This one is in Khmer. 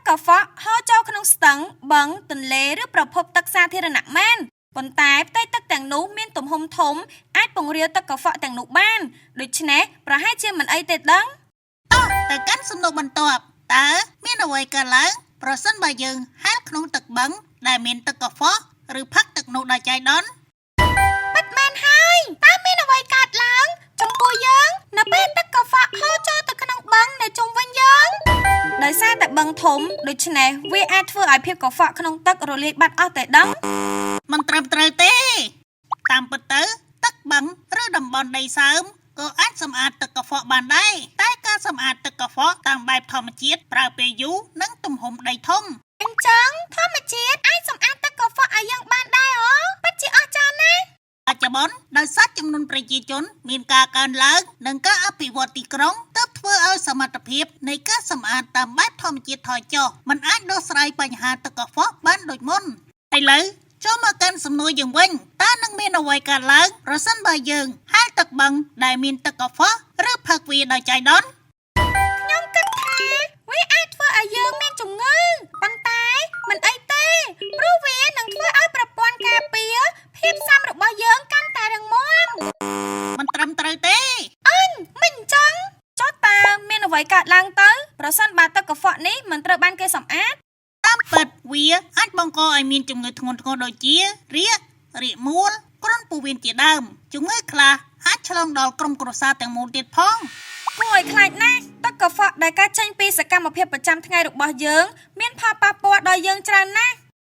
កខ្វក់ហូរចូលក្នុងស្ទឹងបឹងទន្លេឬប្រភពទឹកសាធារណៈមែនប៉ុន្តែផ្ទៃទឹកទាំងនោះមានទំហំធំអាចពង្រាយទឹកកខ្វក់ទាំងនោះបានដូច្នេះប្រហែលជាមិនអីទេដឹងទៅកាន់សំណួរបន្ទាប់តើមានអ្វីកើតឡើងប្រសិនបើយើងហែលក្នុងទឹកបឹងដែលមានទឹកកខ្វក់ឬផឹកទឹកនោះដោយចៃដន្យពិតមែនហើយតើមានអ្វីកើតឡើងចំពោះយើងនៅពេលទឹកកខ្វក់ហូរចូលទៅក្នុងបឹងនៅជុំវិញយើងដោយសារតែបឹងធំដូច្នេះវាអាចធ្វើឲ្យភាពកខ្វក់ក្នុងទឹករលាយបាត់អស់តែដឹងមិនត្រឹមត្រូវទេតាមពិតទៅទឹកបឹងឬតំបន់ដីសើមក៏អាចសម្អាតទឹកកខ្វក់បានដែរតែការសម្អាតទឹកកខ្វក់តាមបែបធម្មជាតិប្រើពេលយូរនិងទំហំដីធំអញ្ចឹងធម្មជាតិអាចសម្អាតទឹកកខ្វក់ឲ្យយើងបានដែរហ៎ពិតជាអស្ចារ្យណាស់បច្ចុប្បន្នដោយសារចំនួនប្រជាជនមានការកើនឡើងនិងការអភិវឌ្ឍទីក្រុងទើបធ្វើឲ្យសមត្ថភាពនៃការសម្អាតតាមបែបធម្មជាតិថយចុះមិនអាចដោះស្រាយបញ្ហាទឹកកខ្វក់បានដូចមុនឥឡូវចូលមកកាន់សំណួរយើងវិញតើនឹងមានអ្វីកើតឡើងប្រសិនបើយើងហែលទឹកបឹងដែលមានទឹកកខ្វក់ឬផឹកវាដោយចៃដន្យខ្ញុំគិតថាវាអាចធ្វើឲ្យយើងមានជំងឺប៉ុន្តែមិនអីទេព្រោះវានឹងធ្វើឲ្យប្រព័ន្ធការពារភាពស៊ាំរបស់យើងកាន់តែរឹងមាំមិនត្រឹមត្រូវទេមិនអញ្ចឹងចុះតើមានអ្វីកើតឡើងទៅប្រសិនបើទឹកកខ្វក់នេះមិនត្រូវបានគេសម្អាតតាមពិតវាអាចបង្កឲ្យមានជំងឺធ្ងន់ធ្ងរដូចជារាគមួលគ្រុនពោះវៀនជាដើមជំងឺខ្លះអាចឆ្លងដល់ក្រុមគ្រួសារទាំងមូលទៀតផងគួរឲ្យខ្លាចណាស់ទឹកកខ្វក់ដែលកើតចេញពីសកម្មភាពប្រចាំថ្ងៃរបស់យើងមានផលប៉ះពាល់ដល់យើងច្រើនណាស់